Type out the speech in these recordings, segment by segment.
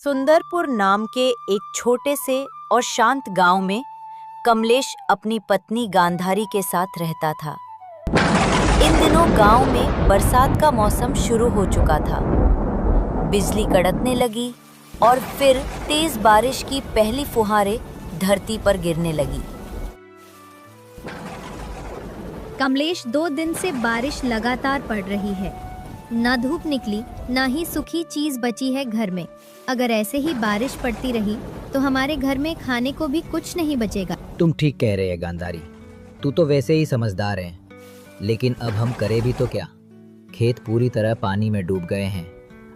सुंदरपुर नाम के एक छोटे से और शांत गांव में कमलेश अपनी पत्नी गांधारी के साथ रहता था। इन दिनों गांव में बरसात का मौसम शुरू हो चुका था। बिजली कड़कने लगी और फिर तेज बारिश की पहली फुहारें धरती पर गिरने लगी। कमलेश 2 दिन से बारिश लगातार पड़ रही है। न धूप निकली, न ही सूखी चीज बची है घर में। अगर ऐसे ही बारिश पड़ती रही तो हमारे घर में खाने को भी कुछ नहीं बचेगा। तुम ठीक कह रहे है गांधारी, तू तो वैसे ही समझदार है, लेकिन अब हम करें भी तो क्या। खेत पूरी तरह पानी में डूब गए हैं,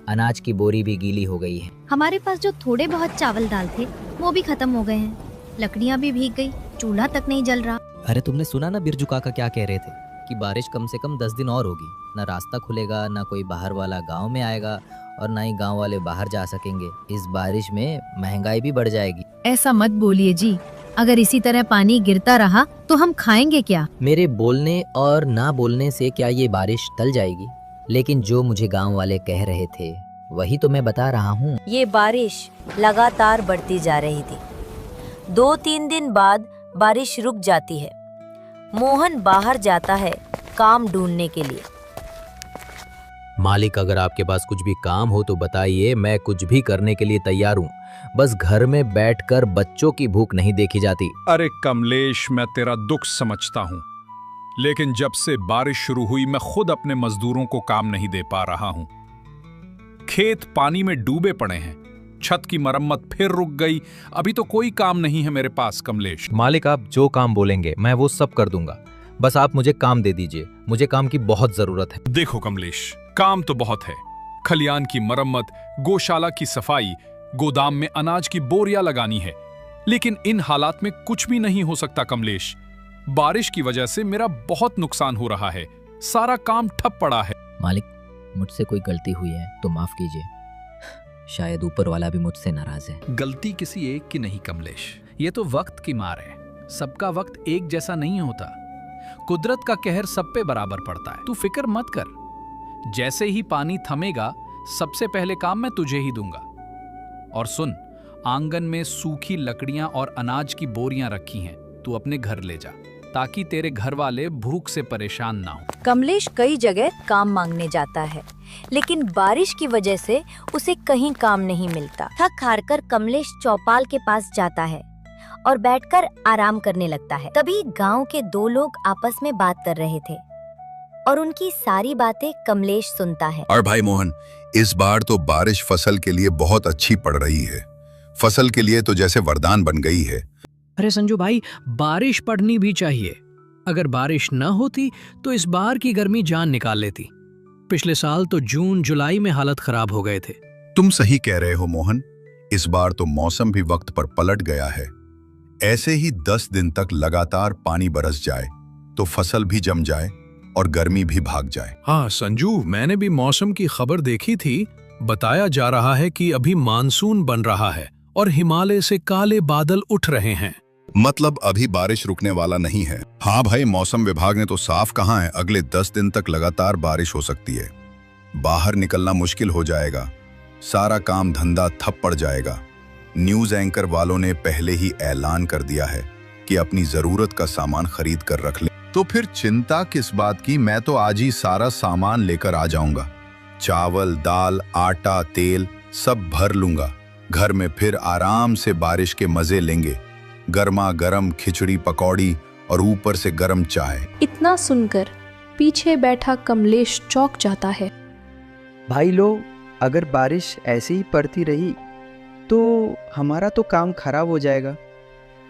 अनाज की बोरी भी गीली हो गई है। हमारे पास जो थोड़े बहुत चावल दाल थे वो भी खत्म हो गए हैं। लकड़ियाँ भी भीग गई, चूल्हा तक नहीं जल रहा। अरे तुमने सुना ना बिरजू काका क्या कह रहे थे कि बारिश कम से कम 10 दिन और होगी। ना रास्ता खुलेगा, ना कोई बाहर वाला गांव में आएगा और ना ही गांव वाले बाहर जा सकेंगे। इस बारिश में महंगाई भी बढ़ जाएगी। ऐसा मत बोलिए जी, अगर इसी तरह पानी गिरता रहा तो हम खाएंगे क्या? मेरे बोलने और ना बोलने से क्या ये बारिश टल जाएगी? लेकिन जो मुझे गांव वाले कह रहे थे वही तो मैं बता रहा हूँ। ये बारिश लगातार बढ़ती जा रही थी। 2-3 दिन बाद बारिश रुक जाती है। मोहन बाहर जाता है काम ढूंढने के लिए। मालिक, अगर आपके पास कुछ भी काम हो तो बताइए, मैं कुछ भी करने के लिए तैयार हूँ। बस घर में बैठकर बच्चों की भूख नहीं देखी जाती। अरे कमलेश, मैं तेरा दुख समझता हूँ, लेकिन जब से बारिश शुरू हुई मैं खुद अपने मजदूरों को काम नहीं दे पा रहा हूँ। खेत पानी में डूबे पड़े हैं, छत की मरम्मत फिर रुक गई। अभी तो कोई काम नहीं है मेरे पास कमलेश। मालिक, आप जो काम बोलेंगे मैं वो सब कर दूंगा, बस आप मुझे काम दे दीजिए। मुझे काम की बहुत जरूरत है। देखो कमलेश, काम तो बहुत है। खलियान की मरम्मत, गौशाला की सफाई, गोदाम में अनाज की बोरियां लगानी है, लेकिन इन हालात में कुछ भी नहीं हो सकता कमलेश। बारिश की वजह से मेरा बहुत नुकसान हो रहा है, सारा काम ठप पड़ा है। मालिक, मुझसे कोई गलती हुई है तो माफ कीजिए। शायद ऊपर वाला भी मुझसे नाराज है। गलती किसी एक की नहीं कमलेश, ये तो वक्त की मार है। सबका वक्त एक जैसा नहीं होता। कुदरत का कहर सब पे बराबर पड़ता है। तू फिक्र मत कर, जैसे ही पानी थमेगा सबसे पहले काम मैं तुझे ही दूंगा। और सुन, आंगन में सूखी लकड़ियां और अनाज की बोरियां रखी हैं, तू अपने घर ले जा, ताकि तेरे घर वाले भूख से परेशान ना हो। कमलेश कई जगह काम मांगने जाता है, लेकिन बारिश की वजह से उसे कहीं काम नहीं मिलता। थक हार कर कमलेश चौपाल के पास जाता है और बैठकर आराम करने लगता है। तभी गांव के 2 लोग आपस में बात कर रहे थे और उनकी सारी बातें कमलेश सुनता है। और भाई मोहन, इस बार तो बारिश फसल के लिए बहुत अच्छी पड़ रही है। फसल के लिए तो जैसे वरदान बन गई है। अरे संजू भाई, बारिश पड़नी भी चाहिए। अगर बारिश न होती तो इस बार की गर्मी जान निकाल लेती। पिछले साल तो जून जुलाई में हालत खराब हो गए थे। तुम सही कह रहे हो मोहन, इस बार तो मौसम भी वक्त पर पलट गया है। ऐसे ही 10 दिन तक लगातार पानी बरस जाए तो फसल भी जम जाए और गर्मी भी भाग जाए। हाँ संजू, मैंने भी मौसम की खबर देखी थी। बताया जा रहा है कि अभी मानसून बन रहा है और हिमालय से काले बादल उठ रहे हैं। मतलब अभी बारिश रुकने वाला नहीं है। हाँ भाई, मौसम विभाग ने तो साफ कहा है, अगले 10 दिन तक लगातार बारिश हो सकती है। बाहर निकलना मुश्किल हो जाएगा, सारा काम धंधा ठप पड़ जाएगा। न्यूज एंकर वालों ने पहले ही ऐलान कर दिया है कि अपनी जरूरत का सामान खरीद कर रख ले। तो फिर चिंता किस बात की, मैं तो आज ही सारा सामान लेकर आ जाऊंगा। चावल, दाल, आटा, तेल सब भर लूंगा। घर में फिर आराम से बारिश के मजे लेंगे। गर्मा गर्म खिचड़ी, पकौड़ी और ऊपर से गर्म चाय। इतना सुनकर पीछे बैठा कमलेश चौंक जाता है। भाई लोग, अगर बारिश ऐसे ही पड़ती रही तो हमारा तो काम खराब हो जाएगा।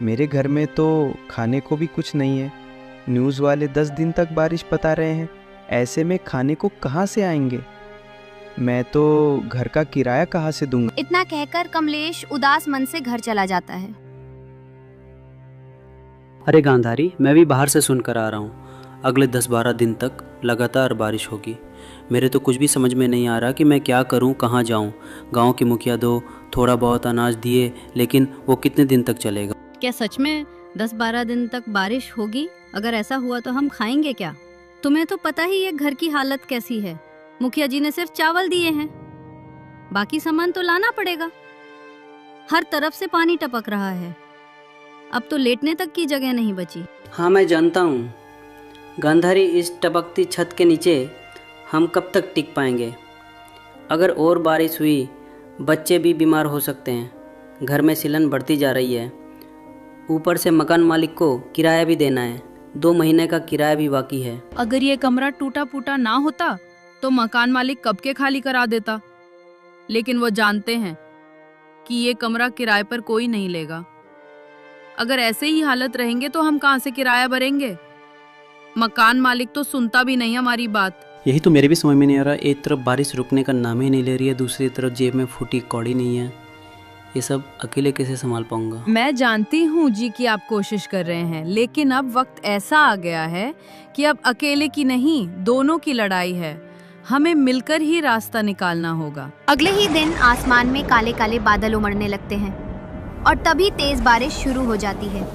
मेरे घर में तो खाने को भी कुछ नहीं है। न्यूज़ वाले 10 दिन तक बारिश बता रहे हैं, ऐसे में खाने को कहाँ से आएंगे? मैं तो घर का किराया कहाँ से दूंगा? इतना कहकर कमलेश उदास मन से घर चला जाता है। अरे गांधारी, मैं भी बाहर से सुनकर आ रहा हूँ, अगले 10-12 दिन तक लगातार बारिश होगी। मेरे तो कुछ भी समझ में नहीं आ रहा कि मैं क्या करूँ, कहाँ जाऊँ। गांव के मुखिया दो थोड़ा बहुत अनाज दिए, लेकिन वो कितने दिन तक चलेगा? क्या सच में 10-12 दिन तक बारिश होगी? अगर ऐसा हुआ तो हम खाएंगे क्या? तुम्हें तो पता ही है घर की हालत कैसी है। मुखिया जी ने सिर्फ चावल दिए हैं, बाकी सामान तो लाना पड़ेगा। हर तरफ से पानी टपक रहा है। अब तो लेटने तक की जगह नहीं बची। हाँ मैं जानता हूँ गांधारी, इस टपकती छत के नीचे हम कब तक टिक पाएंगे। अगर और बारिश हुई बच्चे भी बीमार हो सकते हैं। घर में सिलन बढ़ती जा रही है, ऊपर से मकान मालिक को किराया भी देना है। 2 महीने का किराया भी बाकी है। अगर ये कमरा टूटा फूटा ना होता तो मकान मालिक कब के खाली करा देता, लेकिन वो जानते हैं कि ये कमरा किराए पर कोई नहीं लेगा। अगर ऐसे ही हालत रहेंगे तो हम कहाँ से किराया भरेंगे। मकान मालिक तो सुनता भी नहीं हमारी बात। यही तो मेरे भी समझ में नहीं आ रहा। एक तरफ बारिश रुकने का नाम ही नहीं ले रही है, दूसरी तरफ जेब में फूटी कौड़ी नहीं है। ये सब अकेले कैसे संभाल पाऊंगा। मैं जानती हूँ जी कि आप कोशिश कर रहे हैं, लेकिन अब वक्त ऐसा आ गया है कि अब अकेले की नहीं, दोनों की लड़ाई है। हमें मिलकर ही रास्ता निकालना होगा। अगले ही दिन आसमान में काले काले बादल उमड़ने लगते हैं और तभी तेज बारिश शुरू हो जाती है।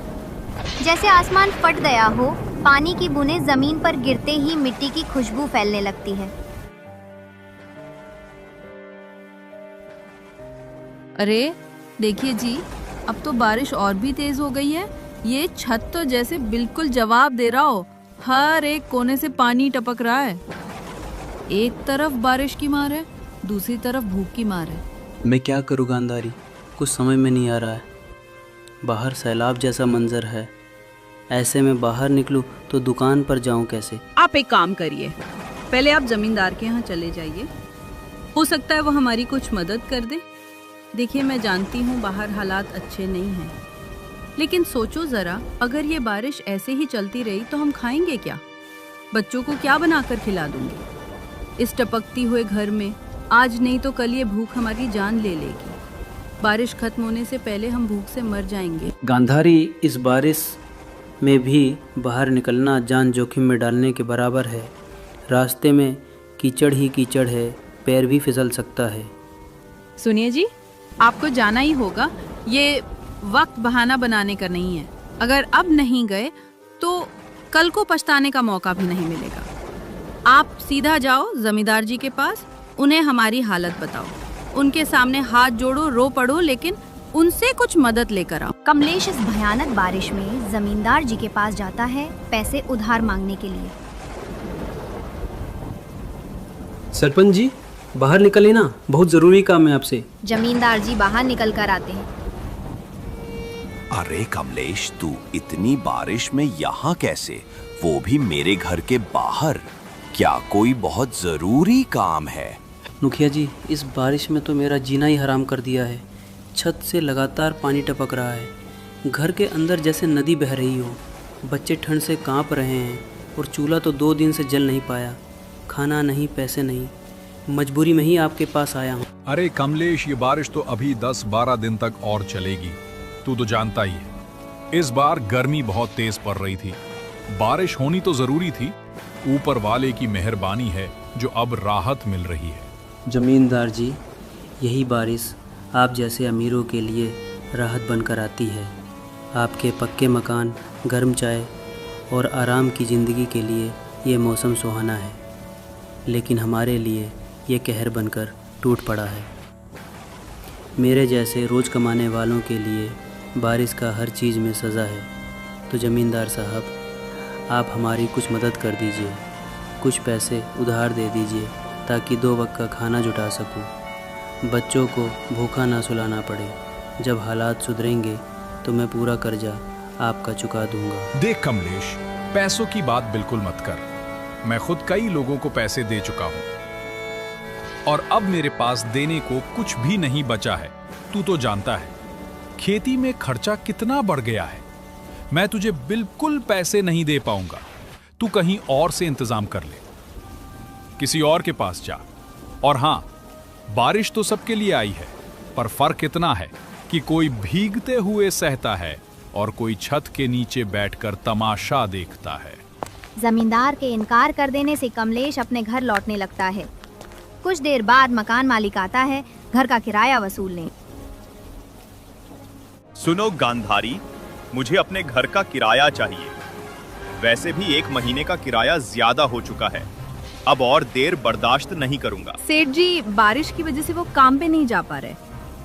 जैसे आसमान फट गया हो, पानी की बूंदें जमीन पर गिरते ही मिट्टी की खुशबू फैलने लगती है। अरे देखिए जी, अब तो बारिश और भी तेज हो गई है। ये छत तो जैसे बिल्कुल जवाब दे रहा हो। हर एक कोने से पानी टपक रहा है। एक तरफ बारिश की मार है, दूसरी तरफ भूख की मार है। मैं क्या करूँ गांधारी, कुछ समझ में नहीं आ रहा है। बाहर सैलाब जैसा मंजर है, ऐसे में बाहर निकलूं तो दुकान पर जाऊं कैसे। आप एक काम करिए, पहले आप जमींदार के यहाँ चले जाइए, हो सकता है वो हमारी कुछ मदद कर दे। देखिए मैं जानती हूँ बाहर हालात अच्छे नहीं हैं, लेकिन सोचो जरा, अगर ये बारिश ऐसे ही चलती रही तो हम खाएंगे क्या? बच्चों को क्या बनाकर खिला दूंगी इस टपकती हुए घर में? आज नहीं तो कल ये भूख हमारी जान ले लेगी। बारिश खत्म होने से पहले हम भूख से मर जाएंगे। गांधारी, इस बारिश में भी बाहर निकलना जान जोखिम में डालने के बराबर है। रास्ते में कीचड़ ही कीचड़ है, पैर भी फिसल सकता है। सुनिए जी, आपको जाना ही होगा। ये वक्त बहाना बनाने का नहीं है। अगर अब नहीं गए तो कल को पछताने का मौका भी नहीं मिलेगा। आप सीधा जाओ जमींदार जी के पास, उन्हें हमारी हालत बताओ, उनके सामने हाथ जोड़ो, रो पड़ो, लेकिन उनसे कुछ मदद लेकर आओ। कमलेश इस भयानक बारिश में जमींदार जी के पास जाता है पैसे उधार मांगने के लिए। सरपंच जी, बाहर निकले ना, बहुत जरूरी काम है आपसे। जमींदार जी बाहर निकल कर आते हैं। अरे कमलेश, तू इतनी बारिश में यहाँ कैसे, वो भी मेरे घर के बाहर? क्या कोई बहुत जरूरी काम है? मुखिया जी, इस बारिश में तो मेरा जीना ही हराम कर दिया है। छत से लगातार पानी टपक रहा है, घर के अंदर जैसे नदी बह रही हो। बच्चे ठंड से कांप रहे हैं और चूल्हा तो 2 दिन से जल नहीं पाया। खाना नहीं, पैसे नहीं, मजबूरी में ही आपके पास आया हूँ। अरे कमलेश, ये बारिश तो अभी 10-12 दिन तक और चलेगी। तू तो जानता ही है, इस बार गर्मी बहुत तेज पड़ रही थी। बारिश होनी तो जरूरी थी, ऊपर वाले की मेहरबानी है जो अब राहत मिल रही है। जमींदार जी, यही बारिश आप जैसे अमीरों के लिए राहत बनकर आती है। आपके पक्के मकान, गर्म चाय और आराम की ज़िंदगी के लिए ये मौसम सुहाना है, लेकिन हमारे लिए ये कहर बनकर टूट पड़ा है। मेरे जैसे रोज़ कमाने वालों के लिए बारिश का हर चीज़ में सज़ा है। तो ज़मींदार साहब, आप हमारी कुछ मदद कर दीजिए, कुछ पैसे उधार दे दीजिए ताकि 2 वक्त का खाना जुटा सकूं, बच्चों को भूखा ना सुलाना पड़े। जब हालात सुधरेंगे तो मैं पूरा कर्जा आपका चुका दूंगा। देख कमलेश, पैसों की बात बिल्कुल मत कर। मैं खुद कई लोगों को पैसे दे चुका हूं और अब मेरे पास देने को कुछ भी नहीं बचा है। तू तो जानता है खेती में खर्चा कितना बढ़ गया है। मैं तुझे बिल्कुल पैसे नहीं दे पाऊंगा। तू कहीं और से इंतजाम कर ले, किसी और के पास जा। और हां, बारिश तो सबके लिए आई है, पर फर्क इतना है कि कोई भीगते हुए सहता है और कोई छत के नीचे बैठकर तमाशा देखता है। जमींदार के इनकार कर देने से कमलेश अपने घर लौटने लगता है। कुछ देर बाद मकान मालिक आता है घर का किराया वसूलने। सुनो गांधारी, मुझे अपने घर का किराया चाहिए। वैसे भी 1 महीने का किराया ज्यादा हो चुका है, अब और देर बर्दाश्त नहीं करूंगा। सेठ जी, बारिश की वजह से वो काम पे नहीं जा पा रहे।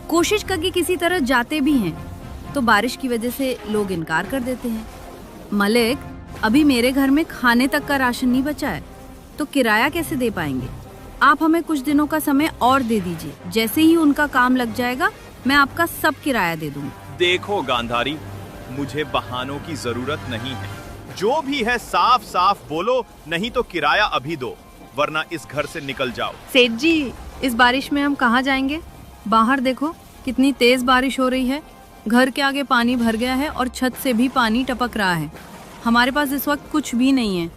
कोशिश करके किसी तरह जाते भी हैं तो बारिश की वजह से लोग इनकार कर देते हैं। मलिक, अभी मेरे घर में खाने तक का राशन नहीं बचा है, तो किराया कैसे दे पाएंगे? आप हमें कुछ दिनों का समय और दे दीजिए। जैसे ही उनका काम लग जाएगा मैं आपका सब किराया दे दूंगी। देखो गांधारी, मुझे बहानों की जरूरत नहीं है। जो भी है साफ साफ बोलो, नहीं तो किराया अभी दो, वरना इस घर से निकल जाओ। सेठ जी, इस बारिश में हम कहाँ जाएंगे? बाहर देखो कितनी तेज बारिश हो रही है। घर के आगे पानी भर गया है और छत से भी पानी टपक रहा है। हमारे पास इस वक्त कुछ भी नहीं है,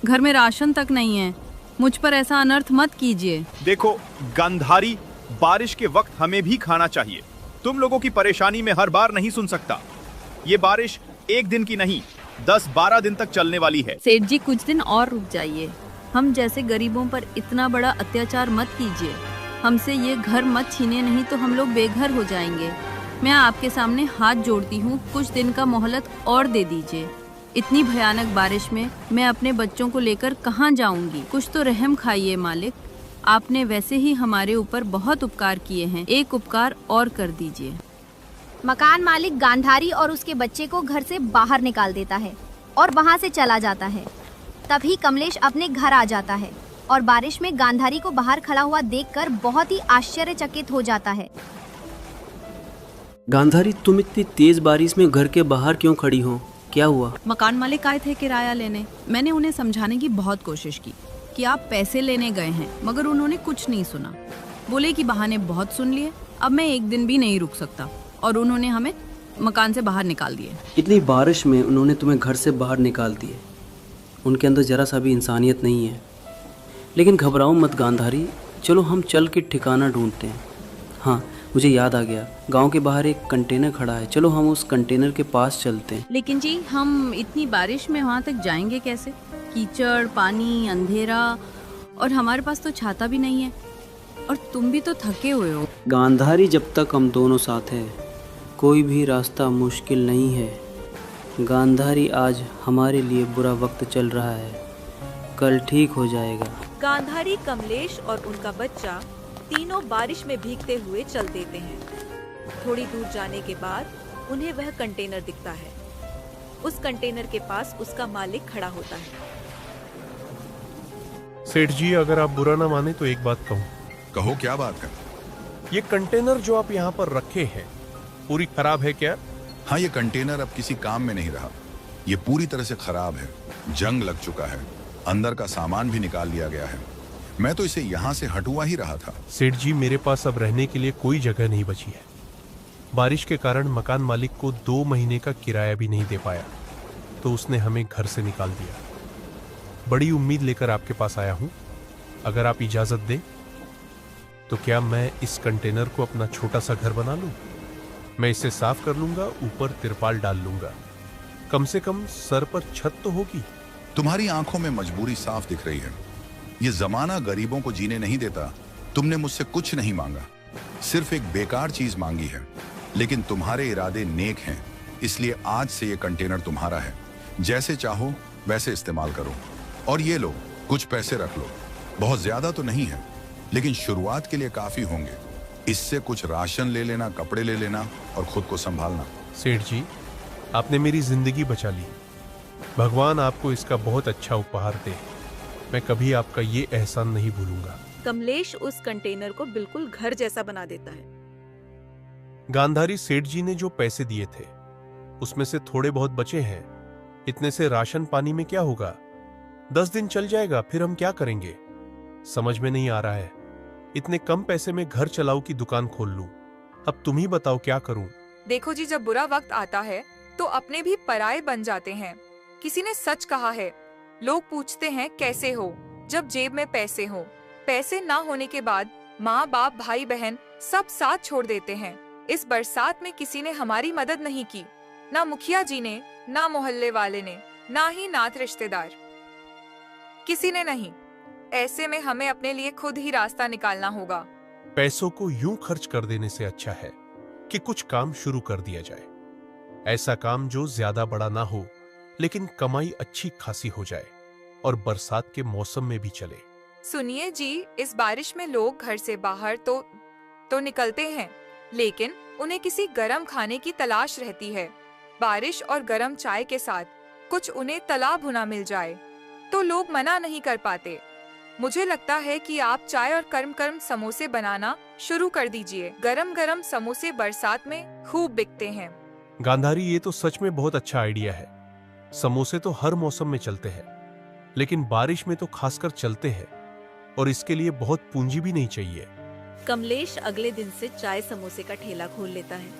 घर में राशन तक नहीं है। मुझ पर ऐसा अनर्थ मत कीजिए। देखो गांधारी, बारिश के वक्त हमें भी खाना चाहिए। तुम लोगों की परेशानी में हर बार नहीं सुन सकता। ये बारिश एक दिन की नहीं, 10-12 दिन तक चलने वाली है। सेठ जी, कुछ दिन और रुक जाइए। हम जैसे गरीबों पर इतना बड़ा अत्याचार मत कीजिए। हमसे ये घर मत छीने, नहीं तो हम लोग बेघर हो जाएंगे। मैं आपके सामने हाथ जोड़ती हूँ, कुछ दिन का मोहलत और दे दीजिए। इतनी भयानक बारिश में मैं अपने बच्चों को लेकर कहाँ जाऊंगी? कुछ तो रहम खाइए मालिक। आपने वैसे ही हमारे ऊपर बहुत उपकार किए हैं, एक उपकार और कर दीजिए। मकान मालिक गांधारी और उसके बच्चे को घर से बाहर निकाल देता है और वहाँ से चला जाता है। तभी कमलेश अपने घर आ जाता है और बारिश में गांधारी को बाहर खड़ा हुआ देखकर बहुत ही आश्चर्यचकित हो जाता है। गांधारी, तुम इतनी तेज बारिश में घर के बाहर क्यों खड़ी हो? क्या हुआ? मकान मालिक आए थे किराया लेने। मैंने उन्हें समझाने की बहुत कोशिश की कि आप पैसे लेने गए हैं, मगर उन्होंने कुछ नहीं सुना। बोले कि बहाने बहुत सुन लिए, अब मैं एक दिन भी नहीं रुक सकता, और उन्होंने हमें मकान से बाहर निकाल दिए। इतनी बारिश में उन्होंने तुम्हें घर से बाहर निकाल दिए। उनके अंदर जरा सा भी इंसानियत नहीं है। लेकिन घबराओ मत गांधारी, चलो हम चल के ठिकाना ढूंढते हैं। हाँ, मुझे याद आ गया, गांव के बाहर एक कंटेनर खड़ा है, चलो हम उस कंटेनर के पास चलते हैं। लेकिन जी, हम इतनी बारिश में वहाँ तक जाएंगे कैसे? कीचड़, पानी, अंधेरा, और हमारे पास तो छाता भी नहीं है, और तुम भी तो थके हुए हो। गांधारी, जब तक हम दोनों साथ हैं कोई भी रास्ता मुश्किल नहीं है। गांधारी, आज हमारे लिए बुरा वक्त चल रहा है, कल ठीक हो जाएगा। गांधारी, कमलेश और उनका बच्चा तीनों बारिश में भीगते हुए चल देते हैं। थोड़ी दूर जाने के बाद उन्हें वह कंटेनर दिखता है। उस कंटेनर के पास उसका मालिक खड़ा होता है। सेठ जी, अगर आप बुरा ना माने तो एक बात कहूँ। कहो, क्या बात है? ये कंटेनर जो आप यहाँ पर रखे हैं पूरी खराब है क्या? हाँ, ये कंटेनर अब किसी काम में नहीं रहा। ये पूरी तरह से खराब है, जंग लग चुका है, अंदर का सामान भी निकाल लिया गया है। मैं तो इसे यहाँ से हटवा ही रहा था। सेठ जी, मेरे पास अब रहने के लिए कोई जगह नहीं बची है। बारिश के कारण मकान मालिक को 2 महीने का किराया भी नहीं दे पाया, तो उसने हमें घर से निकाल दिया। बड़ी उम्मीद लेकर आपके पास आया हूँ। अगर आप इजाजत दें तो क्या मैं इस कंटेनर को अपना छोटा सा घर बना लूं? मैं इसे साफ कर लूंगा, ऊपर तिरपाल डाल लूंगा, कम से कम सर पर छत तो होगी। तुम्हारी आंखों में मजबूरी साफ दिख रही है। ये जमाना गरीबों को जीने नहीं देता। तुमने मुझसे कुछ नहीं मांगा, सिर्फ एक बेकार चीज मांगी है, लेकिन तुम्हारे इरादे नेक हैं, इसलिए आज से ये कंटेनर तुम्हारा है। जैसे चाहो वैसे इस्तेमाल करो। और ये लो, कुछ पैसे रख लो। बहुत ज्यादा तो नहीं है, लेकिन शुरुआत के लिए काफी होंगे। इससे कुछ राशन ले लेना, कपड़े ले लेना और खुद को संभालना। सेठ जी, आपने मेरी जिंदगी बचा ली। भगवान आपको इसका बहुत अच्छा उपहार दे। मैं कभी आपका ये एहसान नहीं भूलूंगा। कमलेश उस कंटेनर को बिल्कुल घर जैसा बना देता है। गांधारी, सेठ जी ने जो पैसे दिए थे उसमें से थोड़े बहुत बचे हैं। इतने से राशन पानी में क्या होगा? 10 दिन चल जाएगा, फिर हम क्या करेंगे? समझ में नहीं आ रहा है। इतने कम पैसे में घर चलाऊ की दुकान खोल लूं। अब तुम ही बताओ क्या करूं? देखो जी, जब बुरा वक्त आता है तो अपने भी पराये बन जाते हैं। किसी ने सच कहा है, लोग पूछते हैं कैसे हो जब जेब में पैसे हो। पैसे ना होने के बाद माँ बाप, भाई बहन सब साथ छोड़ देते हैं। इस बरसात में किसी ने हमारी मदद नहीं की, ना मुखिया जी ने, ना मोहल्ले वाले ने, ना ही नात रिश्तेदार, किसी ने नहीं। ऐसे में हमें अपने लिए खुद ही रास्ता निकालना होगा। पैसों को यूं खर्च कर देने से अच्छा है कि कुछ काम शुरू कर दिया जाए। ऐसा काम जो ज्यादा बड़ा ना हो, लेकिन कमाई अच्छी खासी हो जाए और बरसात के मौसम में भी चले। सुनिए जी, इस बारिश में लोग घर से बाहर तो निकलते हैं, लेकिन उन्हें किसी गर्म खाने की तलाश रहती है। बारिश और गर्म चाय के साथ कुछ उन्हें तला भुना मिल जाए तो लोग मना नहीं कर पाते। मुझे लगता है कि आप चाय और गर्म गर्म समोसे बनाना शुरू कर दीजिए। गरम गरम समोसे बरसात में खूब बिकते हैं। गांधारी, ये तो सच में बहुत अच्छा आइडिया है। समोसे तो हर मौसम में चलते हैं, लेकिन बारिश में तो खासकर चलते हैं, और इसके लिए बहुत पूंजी भी नहीं चाहिए। कमलेश अगले दिन से चाय समोसे का ठेला खोल लेता है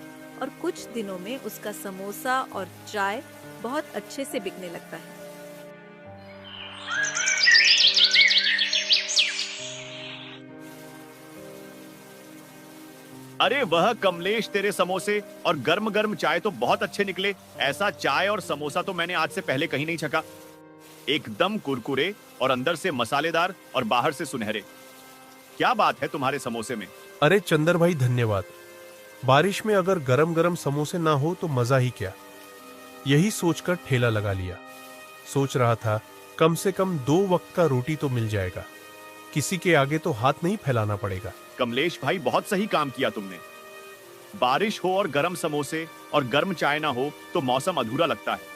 और कुछ दिनों में उसका समोसा और चाय बहुत अच्छे से बिकने लगता है। अरे वह कमलेश, तेरे समोसे और गर्म गर्म चाय तो बहुत अच्छे निकले। ऐसा चाय और समोसा तो मैंने आज से पहले कहीं नहीं छका। एकदम कुरकुरे और अंदर से मसालेदार और बाहर से सुनहरे। क्या बात है तुम्हारे समोसे में। अरे चंदर भाई, धन्यवाद। बारिश में अगर गरम गरम समोसे ना हो तो मजा ही क्या। यही सोचकर ठेला लगा लिया। सोच रहा था कम से कम 2 वक्त का रोटी तो मिल जाएगा, किसी के आगे तो हाथ नहीं फैलाना पड़ेगा। कमलेश भाई, बहुत सही काम किया तुमने। बारिश हो और गर्म समोसे और गर्म चाय ना हो तो मौसम अधूरा लगता है।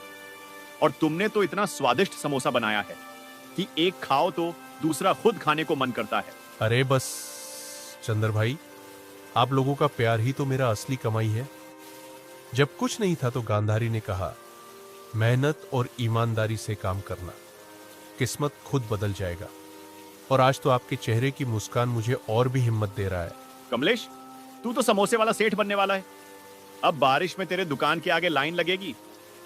और तुमने तो इतना स्वादिष्ट समोसा बनाया है कि एक खाओ तो दूसरा खुद खाने को मन करता है। अरे बस चंदर भाई, आप लोगों का प्यार ही तो मेरा असली कमाई है। जब कुछ नहीं था तो गांधारी ने कहा, मेहनत और ईमानदारी से काम करना, किस्मत खुद बदल जाएगा। और आज तो आपके चेहरे की मुस्कान मुझे और भी हिम्मत दे रहा है। कमलेश, तू तो समोसे वाला सेठ बनने वाला है। अब बारिश में तेरे दुकान के आगे लाइन लगेगी।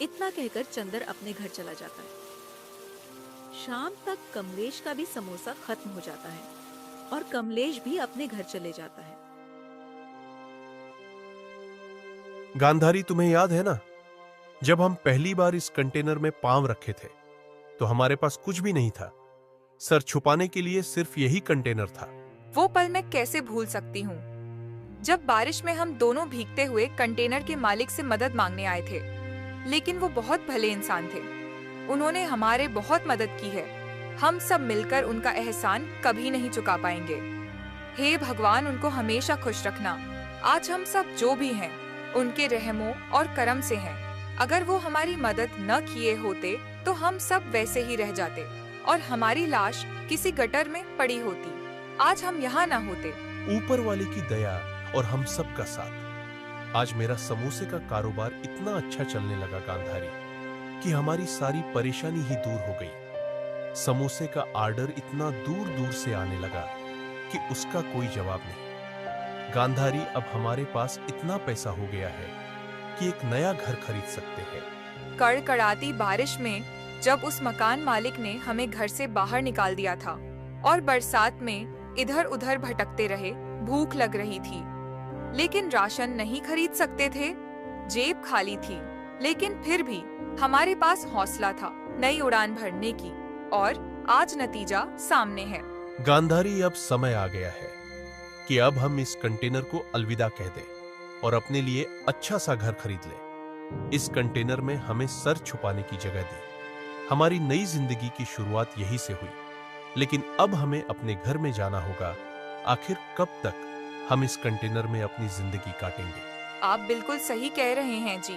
इतना कहकर चंदर अपने घर चला जाता है। शाम तक कमलेश का भी समोसा खत्म हो जाता है और कमलेश भी अपने घर चले जाता है। गांधारी, तुम्हें याद है ना, जब हम पहली बार इस कंटेनर में पांव रखे थे तो हमारे पास कुछ भी नहीं था। सर छुपाने के लिए सिर्फ यही कंटेनर था। वो पल मैं कैसे भूल सकती हूँ, जब बारिश में हम दोनों भीगते हुए कंटेनर के मालिक से मदद मांगने आए थे। लेकिन वो बहुत भले इंसान थे। उन्होंने हमारे बहुत मदद की है। हम सब मिलकर उनका एहसान कभी नहीं चुका पाएंगे। हे भगवान, उनको हमेशा खुश रखना। आज हम सब जो भी हैं, उनके रहमो और करम से हैं। अगर वो हमारी मदद न किए होते तो हम सब वैसे ही रह जाते और हमारी लाश किसी गटर में पड़ी होती। आज हम यहाँ न होते। ऊपर वाले की दया और हम सब का साथ आज मेरा समोसे का कारोबार इतना अच्छा चलने लगा गांधारी, कि हमारी सारी परेशानी ही दूर हो गई। समोसे का आर्डर इतना दूर दूर से आने लगा कि उसका कोई जवाब नहीं। गांधारी, अब हमारे पास इतना पैसा हो गया है कि एक नया घर खरीद सकते हैं। कड़कड़ाती बारिश में जब उस मकान मालिक ने हमें घर से बाहर निकाल दिया था और बरसात में इधर उधर भटकते रहे, भूख लग रही थी लेकिन राशन नहीं खरीद सकते थे, जेब खाली थी, लेकिन फिर भी हमारे पास हौसला था नई उड़ान भरने की, और आज नतीजा सामने है। गांधारी, अब समय आ गया है कि अब हम इस कंटेनर को अलविदा कह दें और अपने लिए अच्छा सा घर खरीद लें। इस कंटेनर में हमें सर छुपाने की जगह दी। हमारी नई जिंदगी की शुरुआत यही से हुई, लेकिन अब हमें अपने घर में जाना होगा। आखिर कब तक हम इस कंटेनर में अपनी जिंदगी काटेंगे? आप बिल्कुल सही कह रहे हैं जी।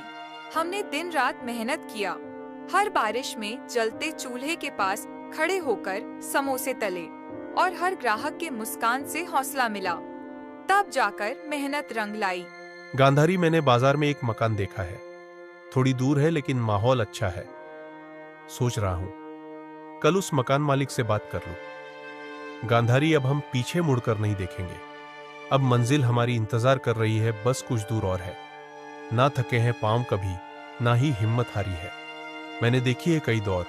हमने दिन रात मेहनत किया, हर बारिश में जलते चूल्हे के पास खड़े होकर समोसे तले और हर ग्राहक के मुस्कान से हौसला मिला। तब जाकर मेहनत रंग लाई। गांधारी, मैंने बाजार में एक मकान देखा है। थोड़ी दूर है लेकिन माहौल अच्छा है। सोच रहा हूँ कल उस मकान मालिक से बात कर लूं। गांधारी, अब हम पीछे मुड़कर नहीं देखेंगे। अब मंजिल हमारी इंतजार कर रही है, बस कुछ दूर और है। ना थके हैं पांव कभी, ना ही हिम्मत हारी है। मैंने देखी है कई दौर,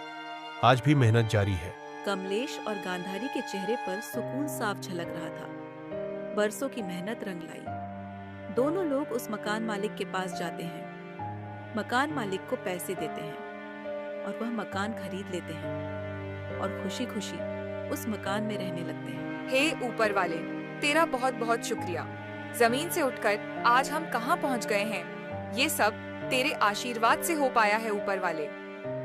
आज भी मेहनत जारी है। कमलेश और गांधारी के चेहरे पर सुकून साफ झलक रहा था। बरसों की मेहनत रंग लाई। दोनों लोग उस मकान मालिक के पास जाते हैं। मकान मालिक को पैसे देते हैं और वह मकान खरीद लेते हैं और खुशी खुशी उस मकान में रहने लगते हैं। हे ऊपर वाले, तेरा बहुत बहुत शुक्रिया। जमीन से उठकर आज हम कहाँ पहुँच गए हैं। ये सब तेरे आशीर्वाद से हो पाया है ऊपर वाले।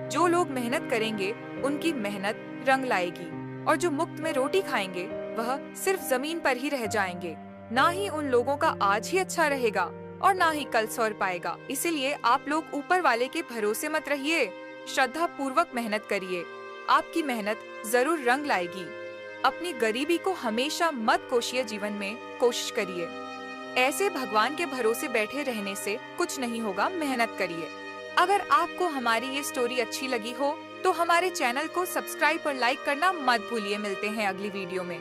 जो लोग मेहनत करेंगे उनकी मेहनत रंग लाएगी और जो मुफ्त में रोटी खाएंगे वह सिर्फ जमीन पर ही रह जाएंगे। ना ही उन लोगों का आज ही अच्छा रहेगा और ना ही कल सौर पाएगा। इसीलिए आप लोग ऊपर वाले के भरोसे मत रहिए, श्रद्धा पूर्वक मेहनत करिए। आपकी मेहनत जरूर रंग लाएगी। अपनी गरीबी को हमेशा मत कोशिए, जीवन में कोशिश करिए। ऐसे भगवान के भरोसे बैठे रहने से कुछ नहीं होगा, मेहनत करिए। अगर आपको हमारी ये स्टोरी अच्छी लगी हो तो हमारे चैनल को सब्सक्राइब और लाइक करना मत भूलिए। मिलते हैं अगली वीडियो में।